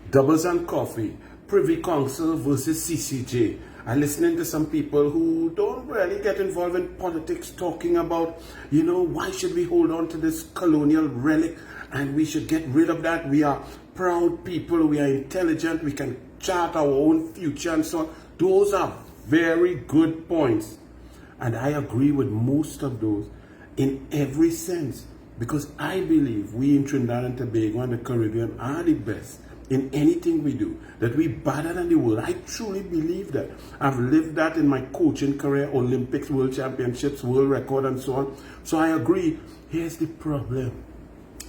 Doubles and Coffee, Privy Council versus CCJ. I'm listening to some people who don't really get involved in politics talking about, why should we hold on to this colonial relic and we should get rid of that. We are proud people, we are intelligent, we can chart our own future and so on. Those are very good points. And I agree with most of those in every sense, because I believe we in Trinidad and Tobago and the Caribbean are the best in anything we do, that we better than the world. I truly believe that. I've lived that in my coaching career, Olympics, World Championships, world record and so on. So I agree. Here's the problem.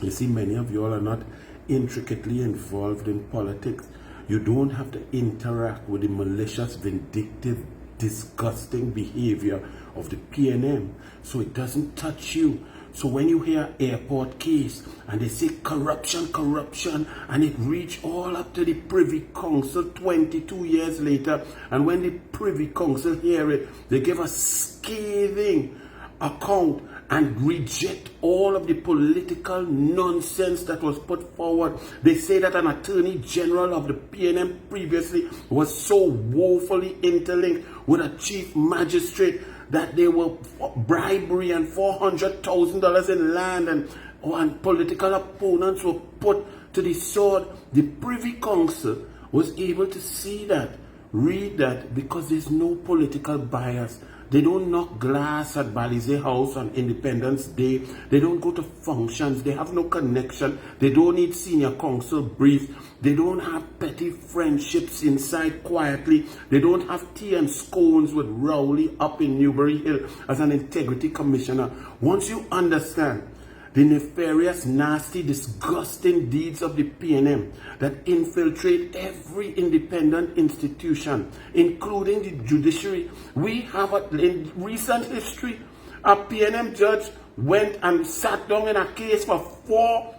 You see, many of you all are not intricately involved in politics. You don't have to interact with the malicious, vindictive, disgusting behavior of the PNM. So it doesn't touch you. So when you hear airport case and they say corruption, and it reach all up to the Privy Council 22 years later, and when the Privy Council hear it, they give a scathing account and reject all of the political nonsense that was put forward. They say that an attorney general of the PNM previously was so woefully interlinked with a chief magistrate that they were bribery and $400,000 in land, and political opponents were put to the sword. The Privy Council was able to see that, read that, because there's no political bias. They don't knock glass at Balize House on Independence Day. They don't go to functions. They have no connection. They don't need senior counsel briefs. They don't have petty friendships inside quietly. They don't have tea and scones with Rowley up in Newbury Hill as an integrity commissioner. Once you understand the nefarious, nasty, disgusting deeds of the PNM that infiltrate every independent institution, including the judiciary. We have, in recent history, a PNM judge went and sat down in a case for 4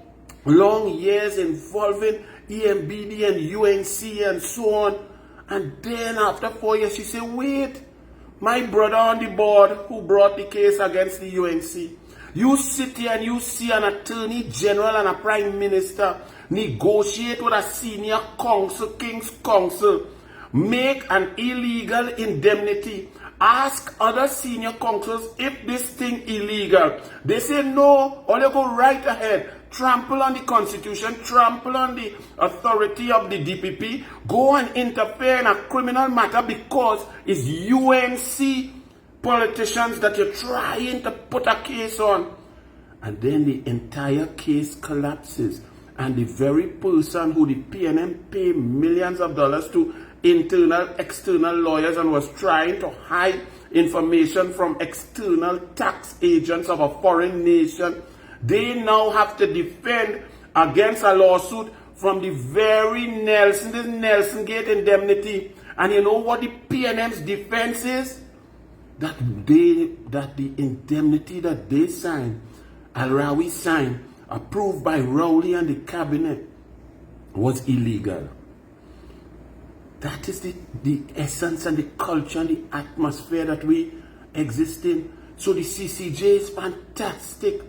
long years involving EMBD and UNC and so on. And then after 4 years, she said, wait, my brother on the board who brought the case against the UNC, you sit here and you see an attorney general and a prime minister negotiate with a senior counsel, king's counsel, make an illegal indemnity, ask other senior counsels if this thing illegal. They say no, or they go right ahead, trample on the constitution, trample on the authority of the DPP, go and interfere in a criminal matter because it's UNC politicians that you're trying to put a case on. And then the entire case collapses. And the very person who the PNM pay millions of dollars to, internal, external lawyers, and was trying to hide information from external tax agents of a foreign nation, they now have to defend against a lawsuit from the very Nelson Gate indemnity. And you know what the PNM's defense is? That the indemnity that they signed, Al-Rawi signed, approved by Rowley and the cabinet, was illegal. That is the essence and the culture and the atmosphere that we exist in. So the CCJ is fantastic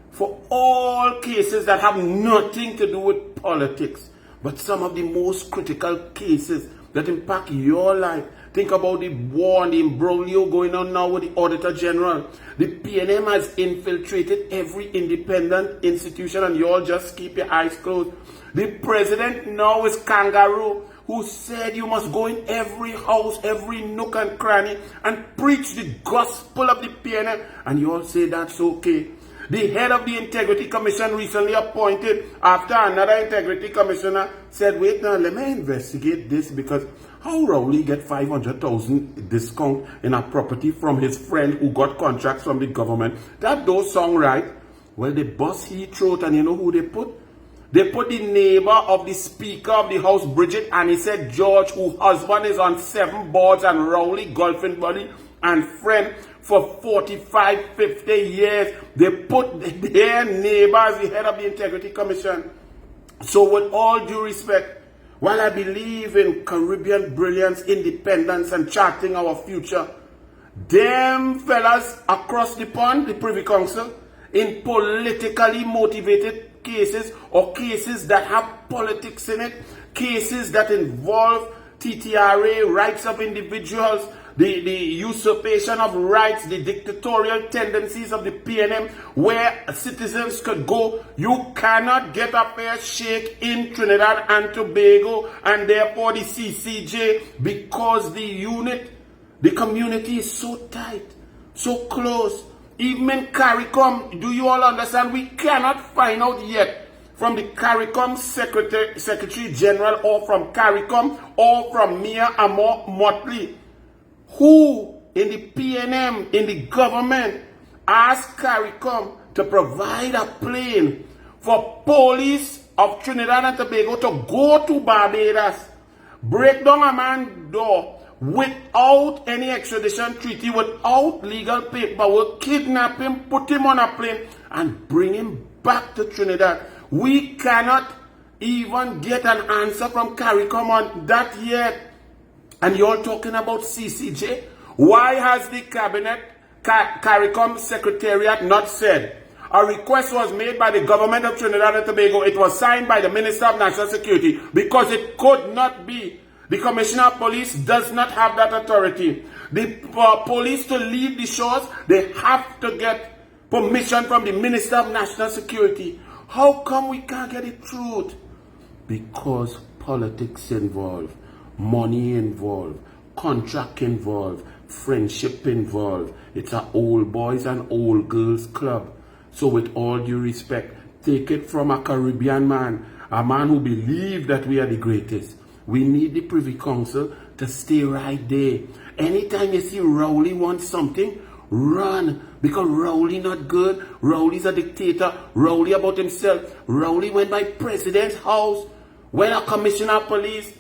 for all cases that have nothing to do with politics, but some of the most critical cases that impact your life. Think about the war and the imbroglio going on now with the Auditor General. The PNM has infiltrated every independent institution, and you all just keep your eyes closed. The president now is Kangaroo, who said you must go in every house, every nook and cranny, and preach the gospel of the PNM. And you all say that's okay. The head of the Integrity Commission recently appointed after another Integrity Commissioner said, wait now, let me investigate this, because how Rowley get 500,000 discount in a property from his friend who got contracts from the government? That don't sound right. Well, the boss he throat, and you know who they put? They put the neighbor of the Speaker of the House, Bridget, and he said George, whose husband is on 7 boards, and Rowley, golfing buddy and friend for 45, 50 years. They put their neighbor as the head of the Integrity Commission. So with all due respect, while I believe in Caribbean brilliance, independence, and charting our future, them fellas across the pond, the Privy Council, in politically motivated cases or cases that have politics in it, cases that involve TTRA, rights of individuals, the usurpation of rights, the dictatorial tendencies of the PNM, where citizens could go. You cannot get a fair shake in Trinidad and Tobago, and therefore the CCJ, because the community is so tight, so close. Even in CARICOM, do you all understand? We cannot find out yet from the CARICOM Secretary General or from CARICOM or from Mia Amor Motley, who in the PNM, in the government, asked CARICOM to provide a plane for police of Trinidad and Tobago to go to Barbados, break down a man's door without any extradition treaty, without legal paperwork, kidnap him, put him on a plane, and bring him back to Trinidad. We cannot even get an answer from CARICOM on that yet. And you're talking about CCJ? Why has the cabinet, CARICOM Secretariat not said? A request was made by the government of Trinidad and Tobago. It was signed by the Minister of National Security, because it could not be. The Commissioner of Police does not have that authority. The police to leave the shores, they have to get permission from the Minister of National Security. How come we can't get the truth? Because politics involved, money involved, contract involved, friendship involved. It's an old boys and old girls club. So with all due respect, take it from a Caribbean man, a man who believes that we are the greatest. We need the Privy Council to stay right there. Anytime you see Rowley wants something, run. Because Rowley not good. Rowley's a dictator. Rowley about himself. Rowley went by president's house. When a commissioner of police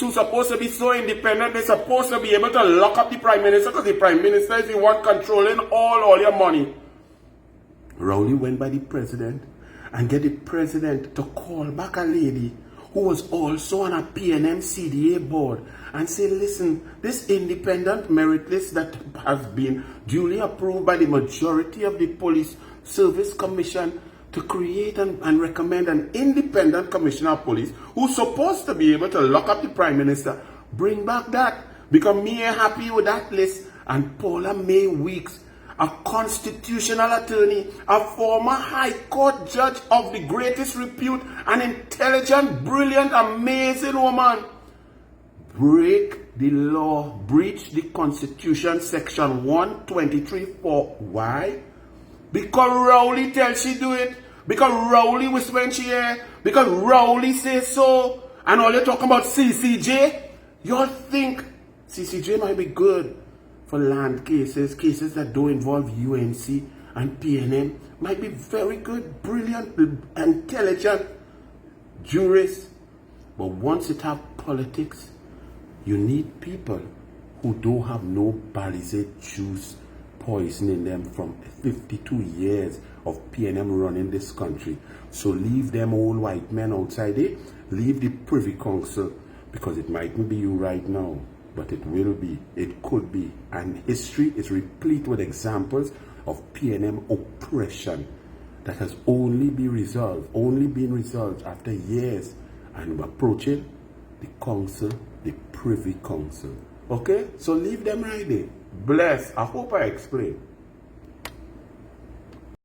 who's supposed to be so independent, they're supposed to be able to lock up the prime minister, because the prime minister is the one controlling all your money. Rowley went by the president and get the president to call back a lady who was also on a PNM CDA board and say, listen, this independent merit list that has been duly approved by the majority of the Police Service Commission to create and recommend an independent commissioner of police who's supposed to be able to lock up the prime minister, bring back that, because me ain't happy with that list. And Paula May Weeks, a constitutional attorney, a former high court judge of the greatest repute, an intelligent, brilliant, amazing woman, break the law, breach the Constitution, section 123(4). Why? Because Rowley tells she do it. Because Rowley was when she here. Because Rowley says so. And all you're talking about CCJ, you'll think CCJ might be good for land cases, cases that don't involve UNC and PNM, might be very good, brilliant, intelligent jurists. But once it have politics, you need people who don't have no balized juice poisoning them from 52 years of PNM running this country. So leave them old white men outside it, leave the Privy Council, because it mightn't be you right now, but it will be, it could be. And history is replete with examples of PNM oppression that has only been resolved after years. And we're approaching the council, the Privy Council. Okay? So leave them right there. Bless. I hope I explained.